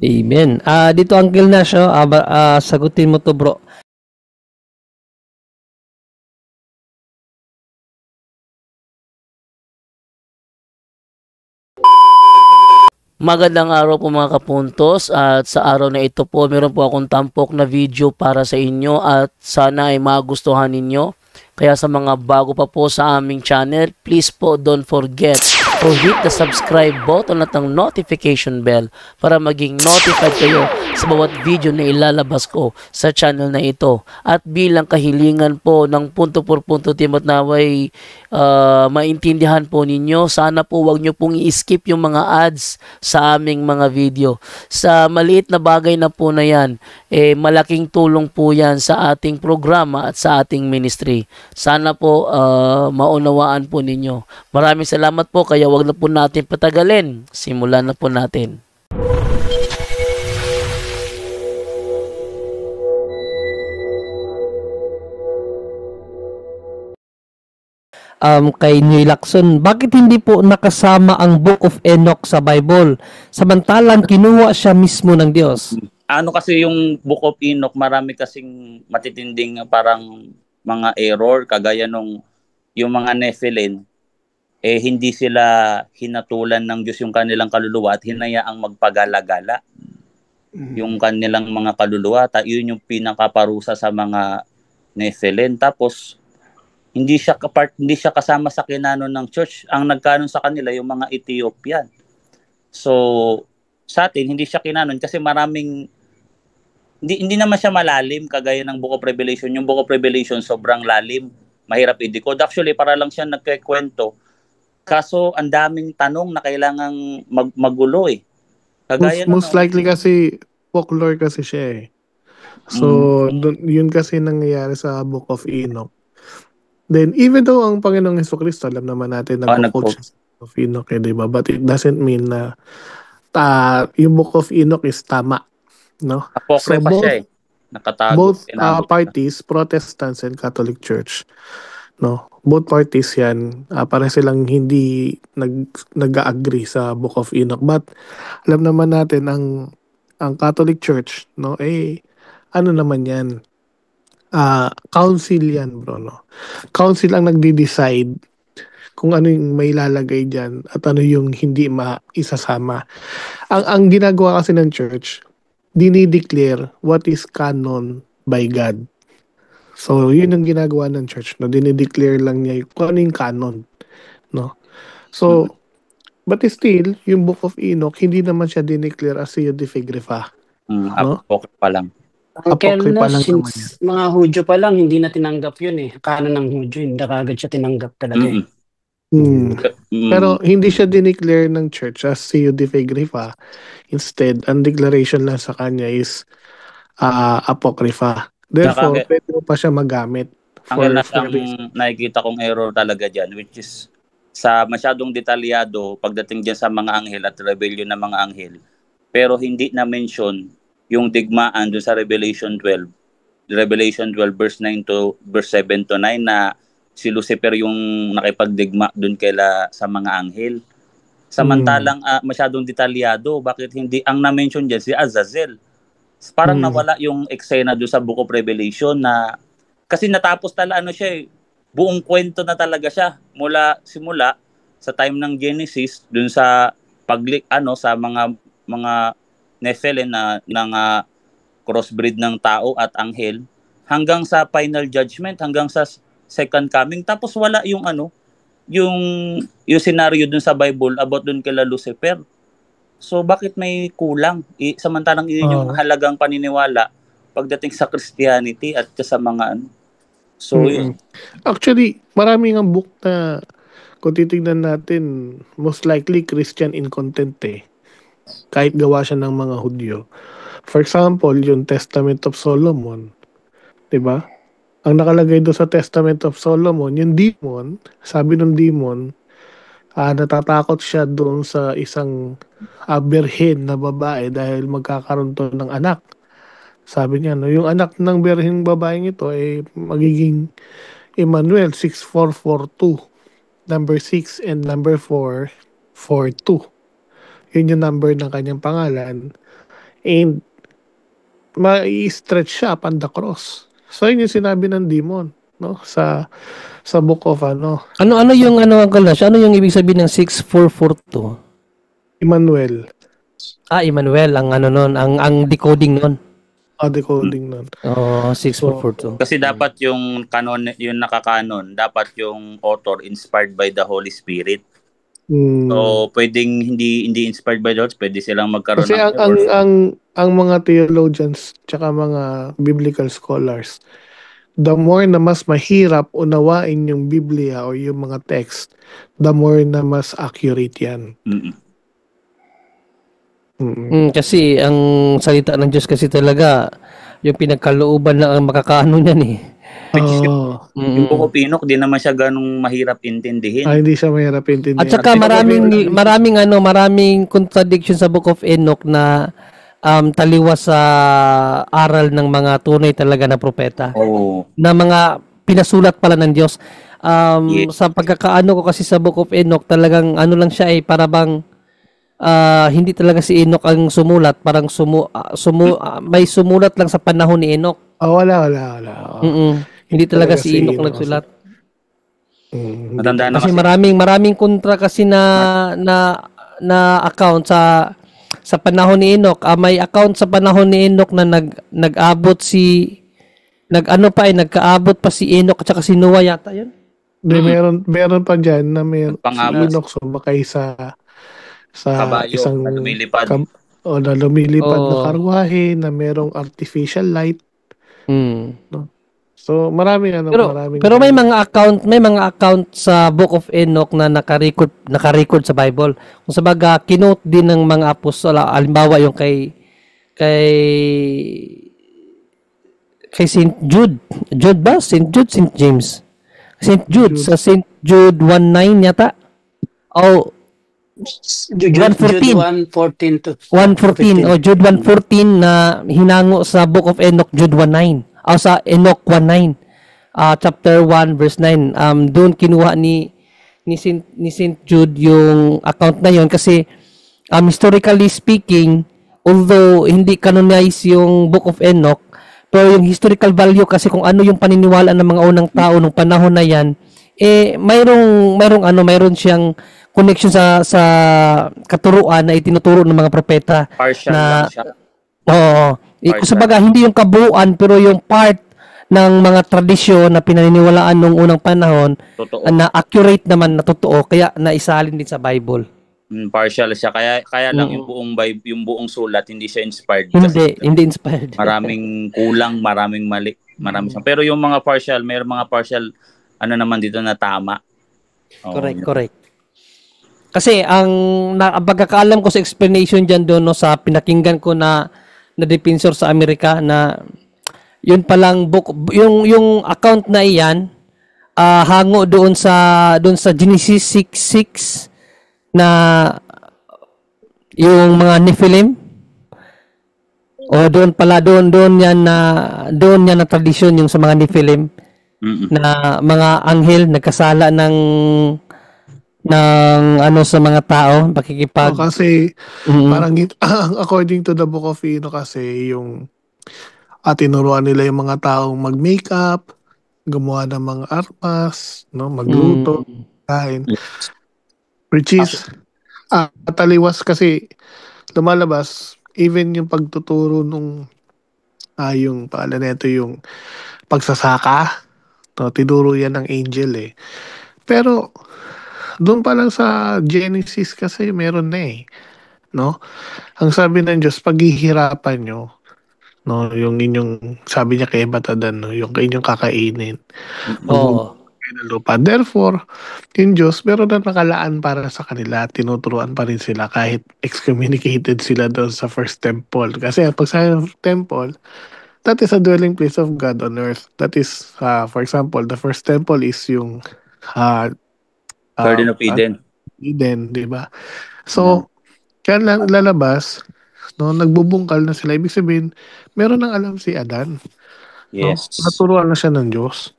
Amen. Dito Uncle Nash, sagutin mo to bro. Magandang araw po mga kapuntos, at sa araw na ito po meron po akong tampok na video para sa inyo at sana ay magustuhan ninyo. Kaya sa mga bago pa po sa aming channel, please po don't forget to hit the subscribe button at ang notification bell para maging notified kayo sa bawat video na ilalabas ko sa channel na ito. At bilang kahilingan po ng punto por punto team at naway maintindihan po ninyo, sana po wag nyo pong i-skip yung mga ads sa aming mga video. Sa maliit na bagay na po na yan, malaking tulong po yan sa ating programa at sa ating ministry. Sana po maunawaan po ninyo. Maraming salamat po, kaya wag na po natin patagalin. Simulan na po natin. Kay New Lacson, bakit hindi po nakasama ang Book of Enoch sa Bible? Samantalang kinuha siya mismo ng Diyos. Ano kasi yung Book of Enoch, marami kasing matitinding parang mga error, kagaya nung yung mga Nephilim, hindi sila hinatulan ng Diyos yung kanilang kaluluwa at hinayaang magpagala-gala. Yung kanilang mga kaluluwa, yun yung pinakaparusa sa mga Nephilim. Tapos hindi siya kasama sa kinanon ng church. Ang nagkanon sa kanila yung mga Ethiopian. So sa atin hindi siya kinanon kasi maraming hindi naman siya malalim kagaya ng Book of Revelation. Yung Book of Revelation sobrang lalim, mahirap i-decode. Actually para lang siya nagkikwento. Kaso ang daming tanong na kailangang magulo eh. Kagaya most likely kasi folklore kasi siya eh. So yun kasi nangyayari sa Book of Enoch. Then, even though ang Panginoong Jesucristo, alam naman natin na nag-quote siya sa Book of Enoch, diba? But it doesn't mean na yung Book of Enoch is tama, no? So, siya eh. Nakatago. Both parties, Protestants and Catholic Church, no? Both parties yan, para silang hindi nag-agree sa Book of Enoch. But, alam naman natin, ang Catholic Church, no? Ano naman yan? Council yan bro, no? Council ang nagde-decide kung ano yung may lalagay dyan at ano yung hindi maisasama. Ang ginagawa kasi ng church, dinideclare what is canon by God. So yun ang ginagawa ng church, no? Dinideclare lang niya kung ano yung canon, no? So but still yung Book of Enoch hindi naman siya dineclare as Theodifigrifa, no? Pa lang. Apocrypha lang naman yan. Mga Hudyo pa lang, hindi na tinanggap yun eh. Kanan ng Hudyo, hindi na kagad siya tinanggap talaga eh. Pero hindi siya dineclare ng church as Theodifigrifa. Instead, ang declaration lang sa kanya is Apocrypha. Therefore, pwede mo pa siya magamit. Ang nakikita kong error talaga dyan, which is sa masyadong detalyado pagdating dyan sa mga anghel at rebellion ng mga anghel. Pero hindi na-mention yung digmaan doon sa Revelation 12. Revelation 12 verse 9 to verse 7 to 9 na si Lucifer yung nakipagdigma doon sa mga anghel. Samantalang masyadong detalyado, bakit hindi ang na-mention diyan si Azazel? Parang nawala yung eksena doon sa Book of Revelation na kasi natapos siya buong kwento na talaga siya simula sa time ng Genesis doon sa sa mga Nephilim ng crossbreed ng tao at anghel hanggang sa final judgment, hanggang sa second coming. Tapos wala yung yung scenario dun sa Bible about dun kay Lucifer. So bakit may kulang? Samantalang yun yung halagang paniniwala pagdating sa Christianity at sa mga So yun. Actually, maraming ang book na kung titignan natin, most likely Christian in content eh. Kahit gawa siya ng mga Hudyo. For example, yung Testament of Solomon, 'di ba? Ang nakalagay doon sa Testament of Solomon, yung demon, sabi ng demon, natatakot siya doon sa isang birhen na babae dahil magkakaroon to ng anak. Sabi niya, no, yung anak ng birheng babaeng ito ay magiging Emmanuel 6442. Number 6 and number 4, 42. Yun yung number ng kanyang pangalan. And mai-stretch siya upon the cross. So yun yung sinabi ng demon, no? Sa book of Ano yung Uncle Nash? Ano yung ibig sabihin ng 6442? Emmanuel. Emmanuel ang ang decoding nun. Decoding nun. 6442. Kasi dapat yung canon, yung nakakanon, dapat yung author inspired by the Holy Spirit. So pwedeng hindi inspired by the Holy Spirit, pwede silang magkaroon kasi ang mga theologians tsaka mga biblical scholars, the more na mas mahirap unawain yung Biblia o yung mga text, the more na mas accurate yan. Kasi ang salita ng Diyos kasi talaga yung pinagkalooban lang ang makakaano niyan eh. Yung Book of Enoch, di naman siya ganong mahirap intindihin. Hindi siya mahirap intindihin. At saka maraming contradiction sa Book of Enoch na taliwas sa aral ng mga tunay talaga na propeta. Na mga pinasulat pala ng Diyos. Sa pagkakaano ko kasi sa Book of Enoch, talagang lang siya para bang hindi talaga si Enoch ang sumulat, parang may sumulat lang sa panahon ni Enoch. Wala. Hindi talaga si Enoch nagsulat. Matanda na kasi maraming kontra kasi na account sa panahon ni Enoch. May account sa panahon ni Enoch na nag-abot nagkaabot pa si Enoch at saka si Noah yata 'yun. Meron pa diyan na si Enoch sumakay sa kabayo, isang na lumilipad. Na lumilipad na karwahe na merong artificial light. No? So maraming pero may mga account sa Book of Enoch na naka-record sa Bible. Kung sabaga kinote din ng mga apostol, halimbawa yung kay St. Jude. St. James. St. Jude sa St. Jude 1:9 yata. Jude 1:14 to 1:14 Jude 1:14 na hinango sa Book of Enoch Jude 1:9 sa Enoch 1:9 chapter 1 verse 9 doon kinuha ni St. Jude yung account na yon kasi historically speaking, although hindi canonize yung Book of Enoch, pero yung historical value kasi kung ano yung paniniwala ng mga unang tao nung panahon na yan, mayroong siyang connection sa katuruan na itinuturo ng mga propeta. Partial na lang siya. Kung sabaga, hindi yung kabuuan, pero yung part ng mga tradisyon na pinaniniwalaan nung unang panahon, na accurate naman, na totoo, kaya naisalin din sa Bible. Partial siya. Kaya lang yung buong sulat, hindi siya inspired. Hindi inspired. Maraming kulang, maraming mali. Pero yung mga partial, may mga partial, naman dito na tama. Correct. Kasi ang pagkakaalam ko sa explanation diyan doon sa pinakinggan ko na defensor sa Amerika na yun palang book yung account na iyan hango doon sa Genesis 6:6 na yung mga Nephilim doon yan na tradisyon yung sa mga Nephilim na mga anghel nagkasala ng sa mga tao pakikipag kasi parang according to the Book of Enoch kasi yung tinuruan nila yung mga taong mag-makeup, gumawa ng mga armas, magluto, kain, which is taliwas kasi lumalabas even yung pagtuturo nung yung pala nito yung pagsasaka, tinuro yan ng angel pero doon pa lang sa Genesis kasi meron na no? Ang sabi ng Diyos, paghihirapan nyo, no? Yung inyong, sabi niya kay Batadan, no? Yung inyong kakainin. Lupa. Therefore, yung Diyos, meron na nakalaan para sa kanila, tinuturuan pa rin sila kahit excommunicated sila doon sa first temple. Kasi pag sa temple, that is a dwelling place of God on earth. That is, for example, the first temple is yung Garden of Eden. Eden, di ba? So, kaya lalabas, nagbubungkal na sila. Ibig sabihin, meron nang alam si Adan. Yes. Naturuan na siya ng Diyos.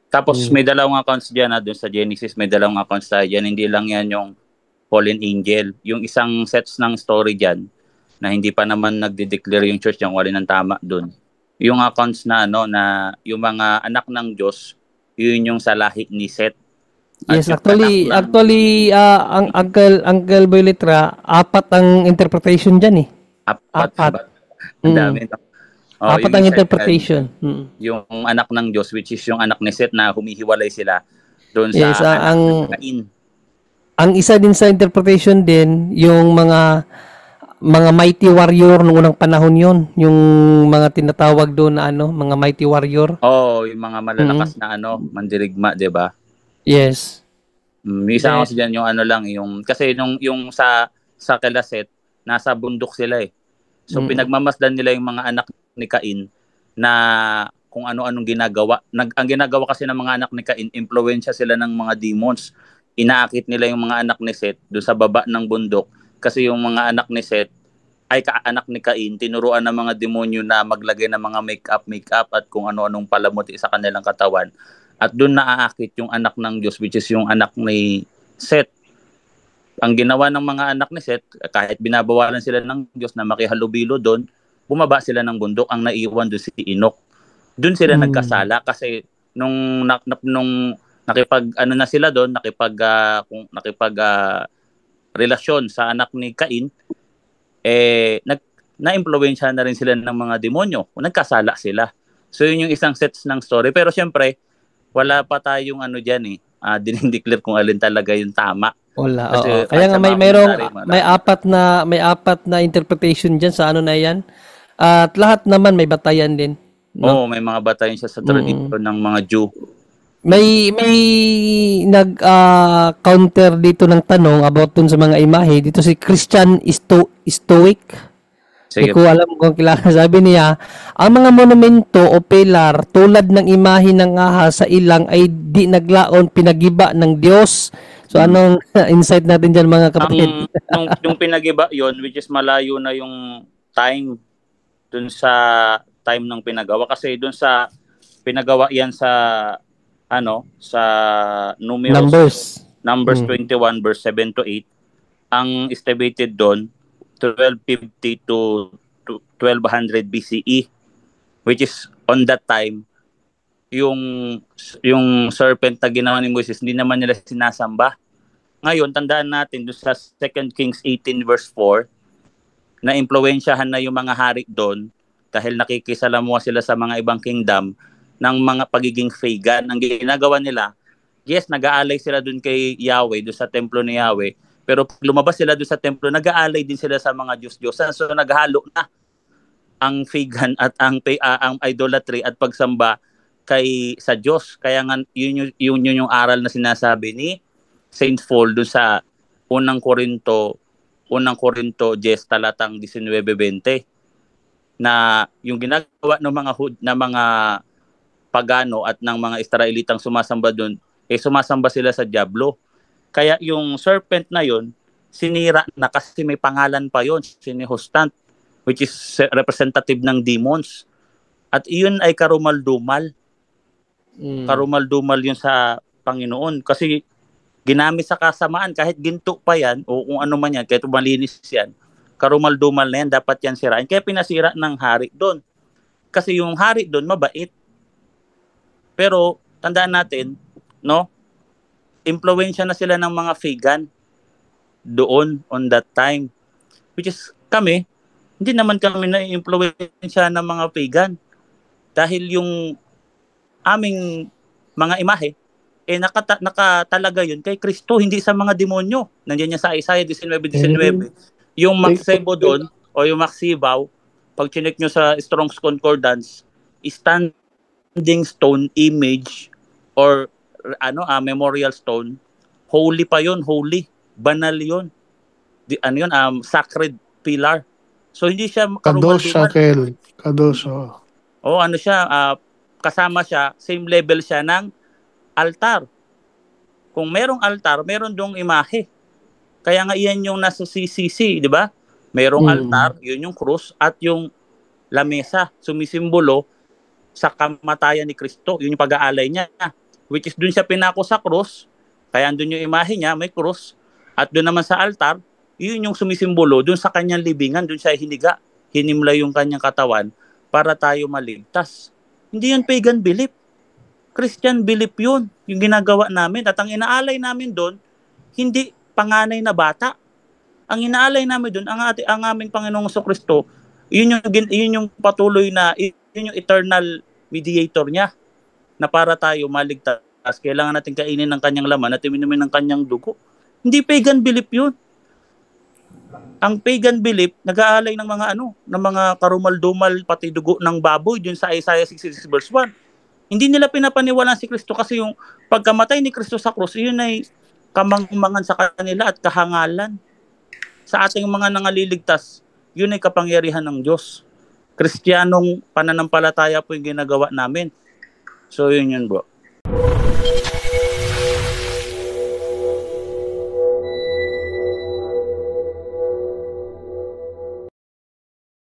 Tapos may dalawang accounts dyan doon sa Genesis, may dalawang accounts tayo dyan. Hindi lang yan yung fallen angel. Yung isang sets ng story dyan, na hindi pa naman nagde-declare yung church, yung wala ng tama doon. Yung accounts na na yung mga anak ng Diyos, yun yung sa lahi ni Seth. At Yes, yung actually, ang Uncle Boy Litra, 4 ang interpretation diyan eh. apat. Ang dami. Apat yung ang isa, interpretation. yung anak ng Diyos, which is yung anak ni Seth na humihiwalay sila doon sa Yes, anak ng Cain. Ang isa din sa interpretation din, yung mga mighty warrior noong unang panahon yon, yung mga tinatawag doon na mga mighty warrior. Yung mga malalakas na mandirigma, 'di ba? Yes. Isa kasi diyan yung lang, yung kasi yung sa Kelaset, nasa bundok sila eh. So pinagmamasdan nila yung mga anak ni Cain na kung ano-anong ginagawa. Ang ginagawa kasi ng mga anak ni Cain, impluwensya sila ng mga demons. Inaakit nila yung mga anak ni Seth doon sa baba ng bundok kasi yung mga anak ni Seth ay kaanak ni Cain, tinuruan ng mga demonyo na maglagay ng mga makeup at kung ano-anong palamuti sa kanilang katawan. At doon naaakit yung anak ng Diyos, which is yung anak ni Seth. Ang ginawa ng mga anak ni Seth, kahit binabawalan sila ng Diyos na makihalubilo doon, bumaba sila ng bundok. Ang naiwan doon si Enoch. Doon sila nagkasala kasi nung nakipag na sila doon, nakipag relasyon sa anak ni Cain, na-impluwensya na rin sila ng mga demonyo. Nagkasala sila. So yun yung isang sets ng story. Pero syempre, wala pa tayong diyan dinideclare kung alin talaga yung tama. Wala. Kaya nga may apat na interpretation diyan sa na yan. At lahat naman may batayan din. No? May mga batayan siya sa tradisyon ng mga Jew. May counter dito ng tanong about dun sa mga imahe. Dito si Christian Stoic. Hindi ko alam kung kilala. Sabi niya, ang mga monumento o pilar tulad ng imahe ng ahas sa ilang ay di naglaon pinagiba ng Diyos. So anong insight natin dyan mga kapatid? Yung pinagiba yon, which is malayo na yung time dun sa time ng pinagawa. Kasi dun sa pinagawa yan sa sa Numbers 21 verse 7 to 8, ang estimated doon 1250 to 1200 BCE, which is on that time yung serpent na ginawa ni Moses, hindi naman nila sinasamba. Ngayon, tandaan natin doon sa 2 Kings 18 verse 4 na impluwensyahan na yung mga hari doon dahil nakikisalamuha sila sa mga ibang kingdom ng mga pagiging pagan. Ang ginagawa nila, yes, nag-aalay sila dun kay Yahweh, dun sa templo ni Yahweh, pero lumabas sila dun sa templo, nag-aalay din sila sa mga Diyos-Diyosan. So naghalo na ang pagan at ang idolatry at pagsamba sa Diyos. Kaya nga yun yung aral na sinasabi ni Saint Paul dun sa unang Korinto 10 talatang 19-20 na yung ginagawa ng mga pagano at ng mga Israelitang sumasamba doon, sumasamba sila sa diablo. Kaya yung serpent na yon, sinira na kasi may pangalan pa yon, sinihostant, which is representative ng demons. At iyon ay karumal-dumal. Karumal-dumal yun sa Panginoon. Kasi ginamit sa kasamaan, kahit ginto pa yan, o kung ano man yan, kahit malinis yan, karumal-dumal na yan, dapat yan sirain. Kaya pinasira ng hari doon. Kasi yung hari doon, mabait. Pero tandaan natin, impluwensya na sila ng mga pagan doon on that time. Which is kami, hindi naman kami na-impluwensya ng mga pagan. Dahil yung aming mga imahe, nakatalaga yun kay Kristo, hindi sa mga demonyo. Nandiyan niya sa Isaiah 19:19. Yung Maksebo doon, o yung Maksibaw, pag chinek nyo sa Strong's Concordance, standing stone image or memorial stone, holy pa yon, holy, banal yon, sacred pillar. So hindi siya Kadosyo. Kasama siya, same level siya ng altar. Kung merong altar, meron dong imahe. Kaya nga iyan yung nasa CCC, di ba? Merong altar, yun yung krus, at yung lamesa, sumisimbolo sa kamatayan ni Kristo. Yun yung pag-aalay niya. Which is dun siya pinako sa krus, kaya dun yung imahe niya, may krus. At dun naman sa altar, yun yung sumisimbolo dun sa kanyang libingan, dun siya hiniga. Hinimlay yung kanyang katawan para tayo maligtas. Hindi yun pagan belief. Christian belief yun, yung ginagawa namin. At ang inaalay namin doon, hindi panganay na bata. Ang inaalay namin doon, ang aming Panginoong Kristo, yun yung patuloy na, yun yung eternal mediator niya na para tayo maligtas. Kailangan natin kainin ng kanyang laman at iminumin ng kanyang dugo. Hindi pagan belief yun. Ang pagan belief, nag-aalay ng mga karumal-dumal pati dugo ng baboy dun sa Isaiah 66 verse 1. Hindi nila pinapaniwalaan si Kristo kasi yung pagkamatay ni Kristo sa krus, yun ay kamangmangan sa kanila at kahangalan. Sa ating mga nangaliligtas, yun ay kapangyarihan ng Diyos. Kristiyanong pananampalataya po yung ginagawa namin. So yun bro.